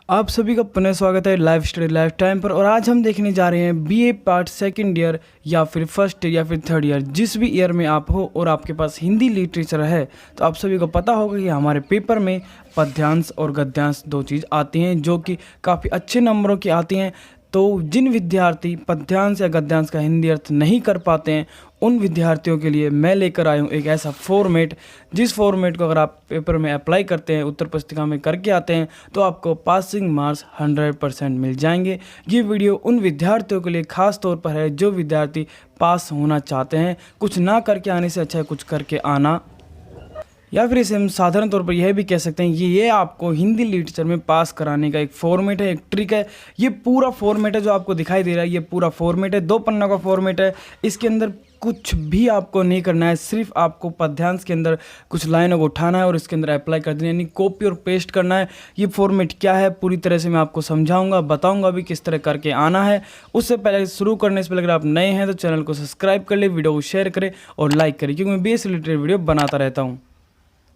आप सभी का पुनः स्वागत है लाइव स्टडी लाइफ टाइम पर। और आज हम देखने जा रहे हैं बीए पार्ट सेकंड ईयर या फिर फर्स्ट ईयर या फिर थर्ड ईयर, जिस भी ईयर में आप हो और आपके पास हिंदी लिटरेचर है तो आप सभी को पता होगा कि हमारे पेपर में पद्यांश और गद्यांश दो चीज़ आती हैं जो कि काफ़ी अच्छे नंबरों की आती हैं। तो जिन विद्यार्थी पद्यांश या गद्यांश का हिंदी अर्थ नहीं कर पाते हैं उन विद्यार्थियों के लिए मैं लेकर आया हूँ एक ऐसा फॉर्मेट, जिस फॉर्मेट को अगर आप पेपर में अप्लाई करते हैं, उत्तर पुस्तिका में करके आते हैं तो आपको पासिंग मार्क्स 100% मिल जाएंगे। ये वीडियो उन विद्यार्थियों के लिए ख़ास तौर पर है जो विद्यार्थी पास होना चाहते हैं। कुछ ना करके आने से अच्छा है कुछ करके आना, या फिर इसे हम साधारण तौर पर यह भी कह सकते हैं ये आपको हिंदी लिटरेचर में पास कराने का एक फॉर्मेट है, एक ट्रिक है। ये पूरा फॉर्मेट है जो आपको दिखाई दे रहा है, ये पूरा फॉर्मेट है, 2 पन्ना का फॉर्मेट है। इसके अंदर कुछ भी आपको नहीं करना है, सिर्फ आपको पद्यांश के अंदर कुछ लाइनों को उठाना है और इसके अंदर अप्लाई कर देना, यानी कॉपी और पेस्ट करना है। ये फॉर्मेट क्या है पूरी तरह से मैं आपको समझाऊंगा, बताऊंगा भी किस तरह करके आना है। उससे पहले शुरू करने से पहले अगर आप नए हैं तो चैनल को सब्सक्राइब कर ले, वीडियो को शेयर करें और लाइक करें, क्योंकि मैं बीए से रिलेटेड वीडियो बनाता रहता हूँ।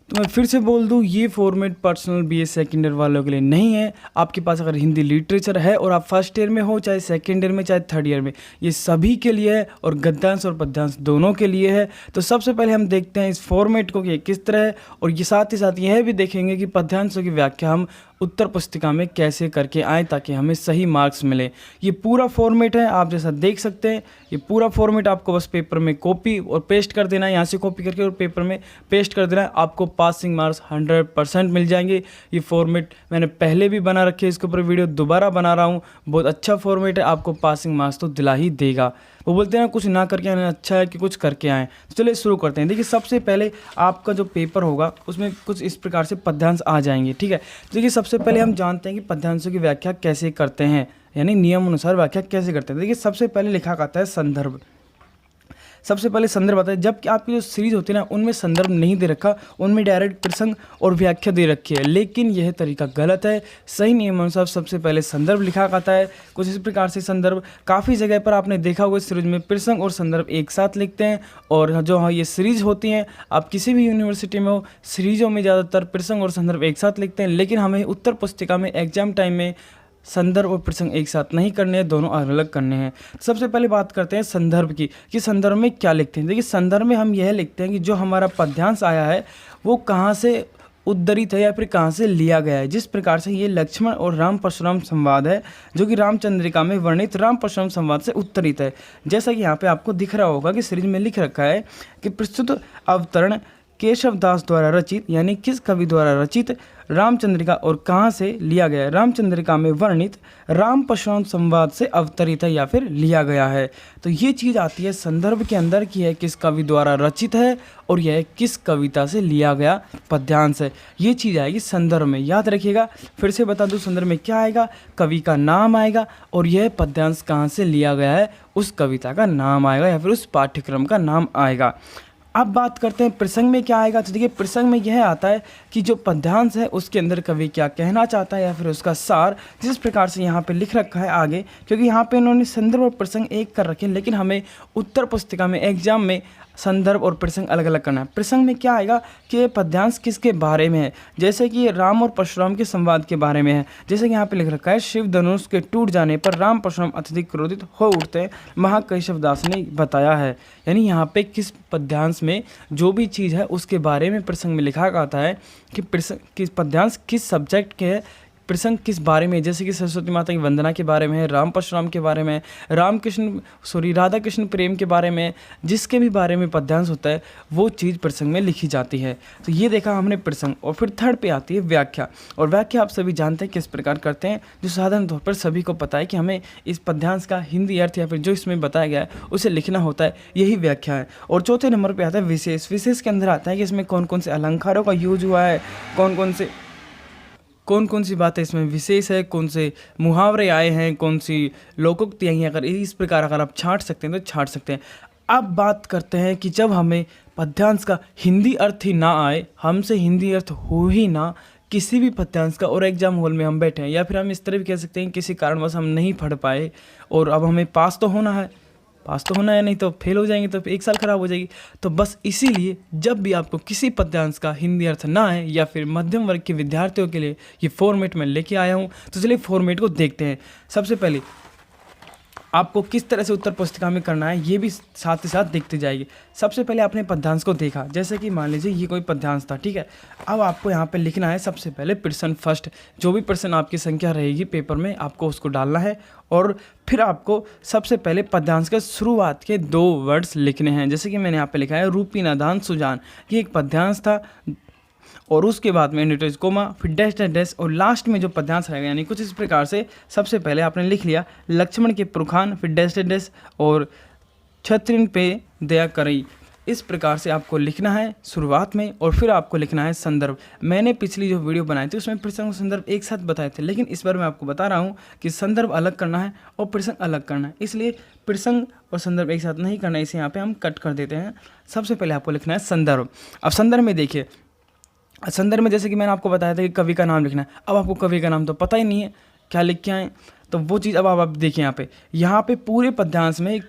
तो मैं फिर से बोल दूं, ये format personal BA second year वालों के लिए नहीं है। आपके पास अगर हिंदी लिटरेचर है और आप फर्स्ट ईयर में हो, चाहे सेकेंड ईयर में, चाहे थर्ड ईयर में, ये सभी के लिए है और गद्यांश और पद्यांश दोनों के लिए है। तो सबसे पहले हम देखते हैं इस फॉर्मेट को कि ये किस तरह है, और ये साथ ही साथ यह भी देखेंगे कि पद्यांशों की व्याख्या हम उत्तर पुस्तिका में कैसे करके आएँ ताकि हमें सही मार्क्स मिले। ये पूरा फॉर्मेट है, आप जैसा देख सकते हैं। ये पूरा फॉर्मेट आपको बस पेपर में कॉपी और पेस्ट कर देना है, यहाँ से कॉपी करके और पेपर में पेस्ट कर देना है, आपको पासिंग मार्क्स 100% मिल जाएंगे। ये फॉर्मेट मैंने पहले भी बना रखे, इसके ऊपर वीडियो दोबारा बना रहा हूँ। बहुत अच्छा फॉर्मेट है, आपको पासिंग मार्क्स तो दिला ही देगा। वो बोलते हैं ना कुछ ना करके आना अच्छा है कि कुछ करके आएँ। तो चलिए शुरू करते हैं। देखिए सबसे पहले आपका जो पेपर होगा उसमें कुछ इस प्रकार से पद्यांश आ जाएंगे, ठीक है। तो देखिए सबसे पहले हम जानते हैं कि पद्यांशों की व्याख्या कैसे करते हैं, यानी नियम अनुसार व्याख्या कैसे करते हैं। देखिए सबसे पहले लिखा आता है संदर्भ। सबसे पहले संदर्भ आता है। जबकि आपकी जो सीरीज होती है ना उनमें संदर्भ नहीं दे रखा, उनमें डायरेक्ट प्रसंग और व्याख्या दे रखी है, लेकिन यह तरीका गलत है। सही नियम अनुसार सबसे पहले संदर्भ लिखा आता है। कुछ इस प्रकार से संदर्भ काफ़ी जगह पर आपने देखा होगा सीरीज में प्रसंग और संदर्भ एक साथ लिखते हैं। और जो हाँ ये सीरीज होती हैं, आप किसी भी यूनिवर्सिटी में हो, सीरीजों में ज़्यादातर प्रसंग और संदर्भ एक साथ लिखते हैं, लेकिन हमें उत्तर पुस्तिका में एग्जाम टाइम में संदर्भ और प्रसंग एक साथ नहीं करने हैं, दोनों अलग अलग करने हैं। सबसे पहले बात करते हैं संदर्भ की कि संदर्भ में क्या लिखते हैं। देखिए संदर्भ में हम यह लिखते हैं कि जो हमारा पद्यांश आया है वो कहाँ से उद्धृत है या फिर कहाँ से लिया गया है। जिस प्रकार से ये लक्ष्मण और राम परशुराम संवाद है जो कि रामचंद्रिका में वर्णित राम परशुराम संवाद से उत्तरित है। जैसा कि यहाँ पे आपको दिख रहा होगा कि सीरीज में लिख रखा है कि प्रस्तुत अवतरण केशव दास द्वारा रचित, यानी किस कवि द्वारा रचित रामचंद्रिका और कहाँ से लिया गया है। रामचंद्रिका में वर्णित राम परशुराम संवाद से अवतरित है या फिर लिया गया है। तो ये चीज़ आती है संदर्भ के अंदर कि यह किस कवि द्वारा रचित है और यह किस कविता से लिया गया पद्यांश है। ये चीज़ आएगी संदर्भ में, याद रखिएगा। फिर से बता दूँ संदर्भ में क्या आएगा, कवि का नाम आएगा और यह पद्यांश कहाँ से लिया गया है उस कविता का नाम आएगा या फिर उस पाठ्यक्रम का नाम आएगा। अब बात करते हैं प्रसंग में क्या आएगा। तो देखिए प्रसंग में यह आता है कि जो पद्यांश है उसके अंदर कवि क्या कहना चाहता है या फिर उसका सार, जिस प्रकार से यहाँ पे लिख रखा है आगे, क्योंकि यहाँ पे इन्होंने संदर्भ और प्रसंग एक कर रखे हैं, लेकिन हमें उत्तर पुस्तिका में एग्जाम में संदर्भ और प्रसंग अलग अलग करना है। प्रसंग में क्या आएगा कि ये पद्यांश किसके बारे में है, जैसे कि राम और परशुराम के संवाद के बारे में है। जैसे कि यहाँ पे लिख रखा है, शिव धनुष के टूट जाने पर राम परशुराम अत्यधिक क्रोधित हो उठते हैं, महाकेशव दास ने बताया है। यानी यहाँ पे किस पद्यांश में जो भी चीज़ है उसके बारे में प्रसंग में लिखा आता है कि प्रसंग किस पद्यांश किस सब्जेक्ट के है, प्रसंग किस बारे में, जैसे कि सरस्वती माता की वंदना के बारे में है, राम परशुराम के बारे में, राधा कृष्ण प्रेम के बारे में, जिसके भी बारे में पद्यांश होता है वो चीज़ प्रसंग में लिखी जाती है। तो ये देखा हमने प्रसंग। और फिर थर्ड पे आती है व्याख्या। और व्याख्या आप सभी जानते हैं किस प्रकार करते हैं, जो साधारण तौर पर सभी को पता है कि हमें इस पद्यांश का हिंदी अर्थ या फिर जो इसमें बताया गया है उसे लिखना होता है, यही व्याख्या है। और चौथे नंबर पर आता है विशेष। विशेष के अंदर आता है कि इसमें कौन कौन से अलंकारों का यूज हुआ है, कौन कौन सी बातें इसमें विशेष है, कौन से मुहावरे आए हैं, कौन सी लोकोक्ति आई हैं। अगर इस प्रकार अगर आप छांट सकते हैं तो छांट सकते हैं। अब बात करते हैं कि जब हमें पद्यांश का हिंदी अर्थ ही ना आए, हमसे हिंदी अर्थ हो ही ना किसी भी पद्यांश का, और एग्जाम हॉल में हम बैठे हैं, या फिर हम इस तरह भी कह सकते हैं किसी कारणवश हम नहीं पढ़ पाए और अब हमें पास तो होना है, पास तो होना है, नहीं तो फेल हो जाएंगे तो एक साल खराब हो जाएगी। तो बस इसीलिए जब भी आपको किसी पद्यांश का हिंदी अर्थ ना है या फिर मध्यम वर्ग के विद्यार्थियों के लिए ये फॉर्मेट में लेके आया हूँ। तो चलिए फॉर्मेट को देखते हैं। सबसे पहले आपको किस तरह से उत्तर पुस्तिका में करना है ये भी साथ ही साथ देखते जाएगी। सबसे पहले आपने पद्यांश को देखा, जैसे कि मान लीजिए ये कोई पद्यांश था, ठीक है। अब आपको यहाँ पे लिखना है सबसे पहले पर्सन फर्स्ट, जो भी पर्सन आपकी संख्या रहेगी पेपर में आपको उसको डालना है। और फिर आपको सबसे पहले पद्यांश के शुरुआत के 2 वर्ड्स लिखने हैं, जैसे कि मैंने यहाँ पे लिखा है रूपी नादान सुजान, ये एक पद्यांश था। और उसके बाद में इंडिटेज कोमा, फिर डैश डैश डैश, और लास्ट में जो पद्यांश रहेगा यानी कुछ इस प्रकार से सबसे पहले आपने लिख लिया लक्ष्मण के पुरखान, फिर डैश डैश डैश, और क्षत्रिन पे दया करई। इस प्रकार से आपको लिखना है शुरुआत में, और फिर आपको लिखना है संदर्भ। मैंने पिछली जो वीडियो बनाई थी उसमें प्रसंग और संदर्भ एक साथ बताए थे, लेकिन इस बार मैं आपको बता रहा हूँ कि संदर्भ अलग करना है और प्रसंग अलग करना है, इसलिए प्रसंग और संदर्भ एक साथ नहीं करना है, इसे यहाँ पे हम कट कर देते हैं। सबसे पहले आपको लिखना है संदर्भ। अब संदर्भ में देखिए, संदर्भ में जैसे कि मैंने आपको बताया था कि कवि का नाम लिखना है। अब आपको कवि का नाम तो पता ही नहीं है, क्या लिख के आए, तो वो चीज़ अब आप देखिए यहाँ पे पूरे पद्यांश में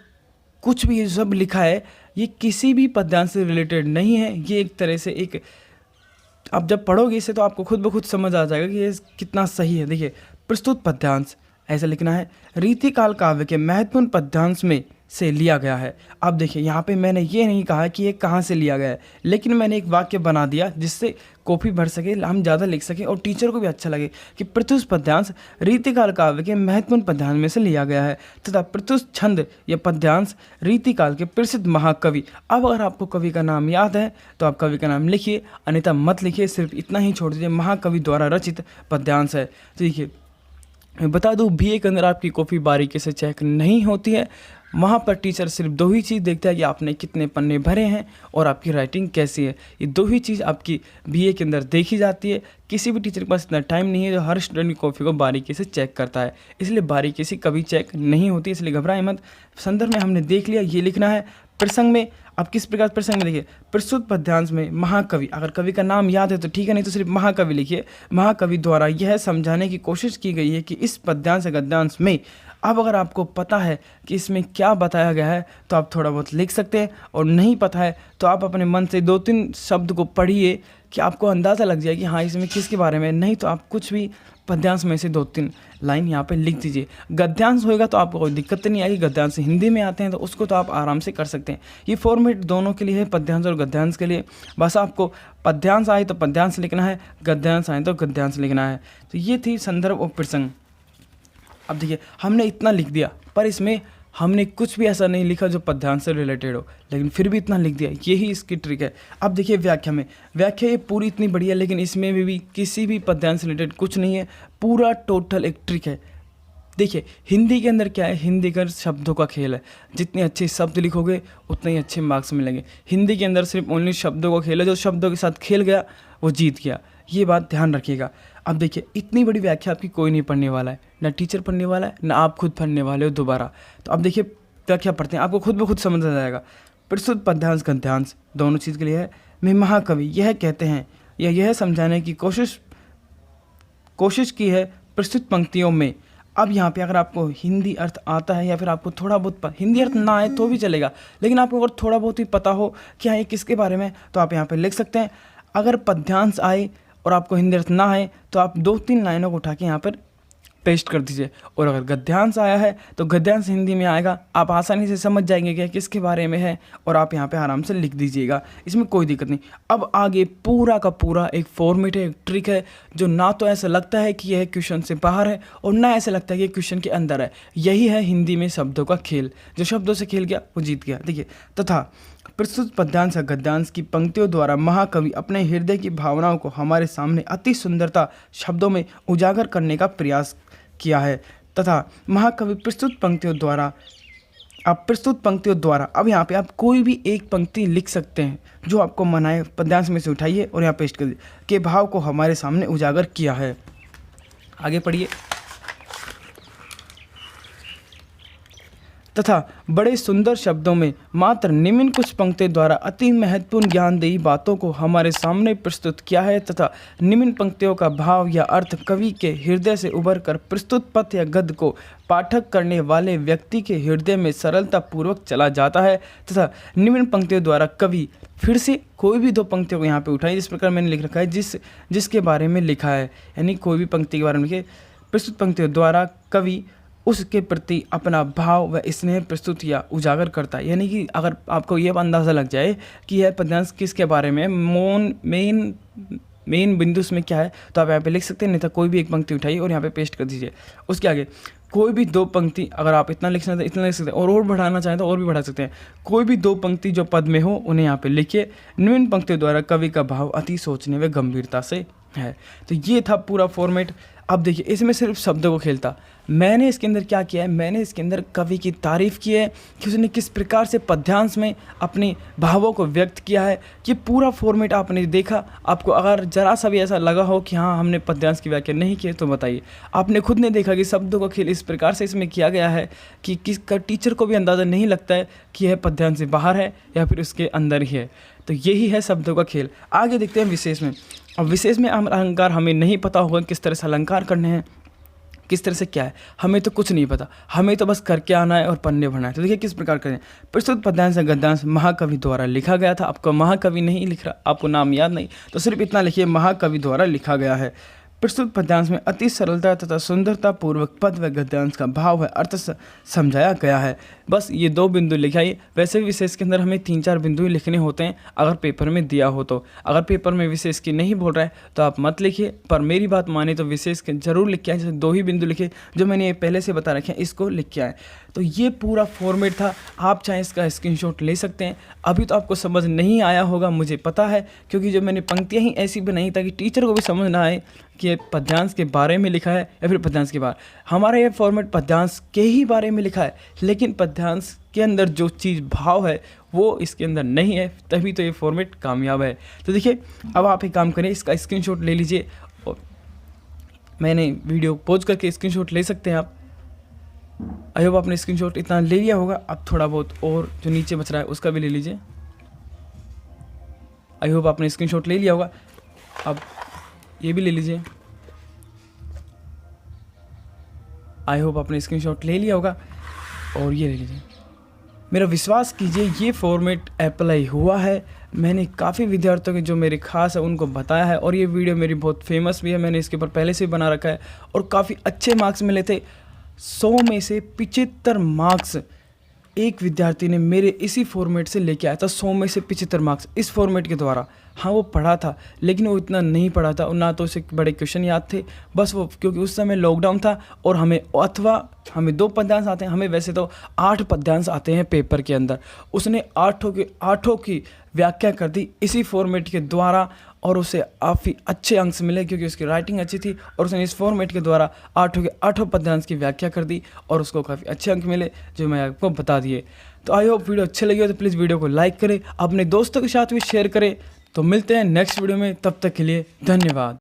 कुछ भी सब लिखा है ये किसी भी पद्यांश से रिलेटेड नहीं है। ये एक तरह से एक, आप जब पढ़ोगे इसे तो आपको खुद ब खुद समझ आ जाएगा कि ये कितना सही है। देखिए प्रस्तुत पद्यांश ऐसा लिखना है, रीतिकाल काव्य के महत्वपूर्ण पद्यांश में से लिया गया है। अब देखिए यहाँ पे मैंने ये नहीं कहा कि ये कहाँ से लिया गया है, लेकिन मैंने एक वाक्य बना दिया जिससे कॉपी भर सके, हम ज़्यादा लिख सकें और टीचर को भी अच्छा लगे कि प्रत्युष पद्यांश रीतिकाल काव्य के महत्वपूर्ण पद्यांश में से लिया गया है तथा प्रत्युष छंद या पद्यांश रीतिकाल के प्रसिद्ध महाकवि। अब अगर आपको कवि का नाम याद है तो आप कवि का नाम लिखिए, अन्यथा मत लिखिए, सिर्फ इतना ही छोड़ दीजिए महाकवि द्वारा रचित पद्यांश है। तो देखिए मैं बता दूं बीए के अंदर आपकी कॉपी बारीकी से चेक नहीं होती है, वहाँ पर टीचर सिर्फ 2 ही चीज़ देखता है कि आपने कितने पन्ने भरे हैं और आपकी राइटिंग कैसी है। ये 2 ही चीज़ आपकी बीए के अंदर देखी जाती है। किसी भी टीचर के पास इतना टाइम नहीं है जो हर स्टूडेंट की कॉपी को बारीकी से चेक करता है, इसलिए बारीकी से कभी चेक नहीं होती, इसलिए घबराएं मत। संदर्भ में हमने देख लिया, ये लिखना है। प्रसंग में अब किस प्रकार प्रसंग में देखिए, प्रस्तुत पद्यांश में महाकवि, अगर कवि का नाम याद है तो ठीक है, नहीं तो सिर्फ महाकवि लिखिए। महाकवि द्वारा यह समझाने की कोशिश की गई है कि इस पद्यांश गद्यांश में, अब अगर आपको पता है कि इसमें क्या बताया गया है तो आप थोड़ा बहुत लिख सकते हैं, और नहीं पता है तो आप अपने मन से 2-3 शब्द को पढ़िए कि आपको अंदाज़ा लग जाए कि हाँ इसमें किसके बारे में। नहीं तो आप कुछ भी पद्यांश में से 2-3 लाइन यहाँ पे लिख दीजिए। गद्यांश होएगा तो आपको कोई दिक्कत नहीं आएगी, गद्यांश हिंदी में आते हैं तो उसको तो आप आराम से कर सकते हैं। ये फॉर्मेट दोनों के लिए है, पद्यांश और गद्यांश के लिए। बस आपको पद्यांश आए तो पद्यांश लिखना है, गद्यांश आए तो गद्यांश लिखना है। तो ये थी संदर्भ और प्रसंग। अब देखिए हमने इतना लिख दिया, पर इसमें हमने कुछ भी ऐसा नहीं लिखा जो पद्यांश से रिलेटेड हो, लेकिन फिर भी इतना लिख दिया, यही इसकी ट्रिक है। अब देखिए व्याख्या में, व्याख्या ये पूरी इतनी बड़ी है लेकिन इसमें भी किसी भी पद्यांश से रिलेटेड कुछ नहीं है, पूरा टोटल एक ट्रिक है। देखिए हिंदी के अंदर क्या है, हिंदी का शब्दों का खेल है, जितने अच्छे शब्द लिखोगे उतने ही अच्छे मार्क्स मिलेंगे। हिंदी के अंदर सिर्फ ओनली शब्दों का खेल है, जो शब्दों के साथ खेल गया वो जीत गया, ये बात ध्यान रखिएगा। अब देखिए इतनी बड़ी व्याख्या आपकी कोई नहीं पढ़ने वाला है, ना टीचर पढ़ने वाला है ना आप खुद पढ़ने वाले हो दोबारा। तो अब देखिए व्याख्या पढ़ते हैं, आपको खुद ब खुद समझ आ जाएगा। प्रस्तुत पद्यांश गद्यांश दोनों चीज़ के लिए है। में महाकवि यह कहते हैं या यह समझाने की कोशिश की है प्रस्तुत पंक्तियों में। अब यहाँ पे अगर आपको हिंदी अर्थ आता है या फिर आपको थोड़ा बहुत हिंदी अर्थ ना आए तो भी चलेगा, लेकिन आपको अगर थोड़ा बहुत ही पता हो कि हाँ ये किसके बारे में, तो आप यहाँ पे लिख सकते हैं। अगर पद्यांश आए और आपको हिंदी अर्थ ना आए तो आप 2-3 लाइनों को उठा के यहाँ पर पेस्ट कर दीजिए। और अगर गद्यांश आया है तो गद्यांश हिंदी में आएगा, आप आसानी से समझ जाएंगे कि किसके बारे में है और आप यहाँ पे आराम से लिख दीजिएगा, इसमें कोई दिक्कत नहीं। अब आगे पूरा का पूरा एक फॉर्मेट है, एक ट्रिक है, जो ना तो ऐसा लगता है कि यह क्वेश्चन से बाहर है और ना ऐसा लगता है कि क्वेश्चन के अंदर है। यही है हिंदी में शब्दों का खेल, जो शब्दों से खेल गया वो जीत गया। देखिए, तथा प्रस्तुत पद्यांश गद्यांश की पंक्तियों द्वारा महाकवि अपने हृदय की भावनाओं को हमारे सामने अति सुंदरता शब्दों में उजागर करने का प्रयास किया है। तथा महाकवि प्रस्तुत पंक्तियों द्वारा अब यहाँ पे आप कोई भी एक पंक्ति लिख सकते हैं जो आपको मनाए, पद्यांश में से उठाइए और यहाँ पेस्ट कर दीजिए, के भाव को हमारे सामने उजागर किया है। आगे पढ़िए। तथा बड़े सुंदर शब्दों में मात्र निम्न कुछ पंक्तियों द्वारा अति महत्वपूर्ण ज्ञानदेही बातों को हमारे सामने प्रस्तुत किया है तथा निम्न पंक्तियों का भाव या अर्थ कवि के हृदय से उभर कर प्रस्तुत पद या गद्य को पाठक करने वाले व्यक्ति के हृदय में सरलता पूर्वक चला जाता है तथा निम्न पंक्तियों द्वारा कवि फिर से कोई भी 2 पंक्तियों को यहाँ पे उठाएं जिस प्रकार मैंने लिख रखा है जिसके बारे में लिखा है, यानी कोई भी पंक्ति के बारे में लिखे। प्रस्तुत पंक्तियों द्वारा कवि उसके प्रति अपना भाव व स्नेह प्रस्तुत या उजागर करता है। यानी कि अगर आपको यह अंदाज़ा लग जाए कि यह पद्यांश किसके बारे में मेन बिंदु उसमें क्या है, तो आप यहाँ पे लिख सकते हैं, नहीं तो कोई भी एक पंक्ति उठाइए और यहाँ पे पेस्ट कर दीजिए। उसके आगे कोई भी 2 पंक्ति, अगर आप इतना लिखना चाहते हैं इतना लिख सकते हैं और बढ़ाना चाहें तो और भी बढ़ा सकते हैं। कोई भी 2 पंक्ति जो पद में हो उन्हें यहाँ पे लिखिए। निम्न पंक्तियों द्वारा कवि का भाव अति सोचने व गंभीरता से है। तो ये था पूरा फॉर्मेट। अब देखिए इसमें सिर्फ शब्दों को खेलता, मैंने इसके अंदर क्या किया है, मैंने इसके अंदर कवि की तारीफ़ की है कि उसने किस प्रकार से पद्यांश में अपने भावों को व्यक्त किया है। ये पूरा फॉर्मेट आपने देखा। आपको अगर ज़रा सा भी ऐसा लगा हो कि हाँ हमने पद्यांश की व्याख्या नहीं की तो बताइए। आपने खुद ने देखा कि शब्दों का खेल इस प्रकार से इसमें किया गया है कि किसका टीचर को भी अंदाज़ा नहीं लगता है कि यह पद्यांश से बाहर है या फिर उसके अंदर ही है। तो यही है शब्दों का खेल। आगे देखते हैं विशेष में। अब विशेष में अलंकार हमें नहीं पता होगा किस तरह से अलंकार करने हैं, किस तरह से क्या है, हमें तो कुछ नहीं पता, हमें तो बस करके आना है और पन्ने भरना है। तो देखिए किस प्रकार करें। प्रस्तुत पद्यांश गद्यांश महाकवि द्वारा लिखा गया था। आपको महाकवि नहीं लिख रहा, आपको नाम याद नहीं, तो सिर्फ इतना लिखिए महाकवि द्वारा लिखा गया है। प्रस्तुत पद्यांश में अति सरलता तथा सुंदरता पूर्वक पद व गद्यांश का भाव है अर्थ समझाया गया है। बस ये 2 बिंदु लिखाइए। वैसे भी विशेष के अंदर हमें 3-4 बिंदु ही लिखने होते हैं अगर पेपर में दिया हो तो। अगर पेपर में विशेष की नहीं बोल रहा है तो आप मत लिखिए, पर मेरी बात माने तो विशेष के जरूर लिख के आए। जैसे 2 ही बिंदु लिखे जो मैंने ये पहले से बता रखे हैं, इसको लिख के आए। तो ये पूरा फॉर्मेट था। आप चाहे इसका स्क्रीनशॉट ले सकते हैं। अभी तो आपको समझ नहीं आया होगा मुझे पता है, क्योंकि जो मैंने पंक्तियाँ ही ऐसी बनाई ताकि टीचर को भी समझ ना आए कि ये पद्यांश के बारे में लिखा है या फिर पद्यांश के बारे। हमारा ये फॉर्मेट पद्यांश के ही बारे में लिखा है, लेकिन पद्यांश के अंदर जो चीज़ भाव है वो इसके अंदर नहीं है, तभी तो ये फॉर्मेट कामयाब है। तो देखिए अब आप एक काम करें, इसका स्क्रीनशॉट ले लीजिए और मैंने वीडियो पॉज करके स्क्रीनशॉट ले सकते हैं आप। आई होप आपने स्क्रीनशॉट इतना ले लिया होगा। अब थोड़ा बहुत और जो नीचे बच रहा है उसका भी ले लीजिए। आई होप आपने स्क्रीनशॉट ले लिया होगा। अब ये भी ले लीजिए। आई होप आपने स्क्रीनशॉट ले लिया होगा और ये ले लीजिए। मेरा विश्वास कीजिए ये फॉर्मेट अप्लाई हुआ है। मैंने काफ़ी विद्यार्थियों के जो मेरे खास है उनको बताया है और ये वीडियो मेरी बहुत फेमस भी है। मैंने इसके ऊपर पहले से बना रखा है और काफ़ी अच्छे मार्क्स मिले थे। 100 में से 75 मार्क्स एक विद्यार्थी ने मेरे इसी फॉर्मेट से लेके आया था। 100 में से 75 मार्क्स इस फॉर्मेट के द्वारा। हाँ वो पढ़ा था लेकिन वो इतना नहीं पढ़ा था और ना तो उसे बड़े क्वेश्चन याद थे। बस वो क्योंकि उस समय लॉकडाउन था और हमें 2 पद्यांश आते हैं, हमें वैसे तो 8 पद्यांश आते हैं पेपर के अंदर। उसने 8 की व्याख्या कर दी इसी फॉर्मेट के द्वारा और उसे काफ़ी अच्छे अंक मिले क्योंकि उसकी राइटिंग अच्छी थी और उसने इस फॉर्मेट के द्वारा 8 पद्यांश की व्याख्या कर दी और उसको काफ़ी अच्छे अंक मिले जो मैं आपको बता दिए। तो आई होप वीडियो अच्छी लगी हो तो प्लीज़ वीडियो को लाइक करें, अपने दोस्तों के साथ भी शेयर करें। तो मिलते हैं नेक्स्ट वीडियो में, तब तक के लिए धन्यवाद।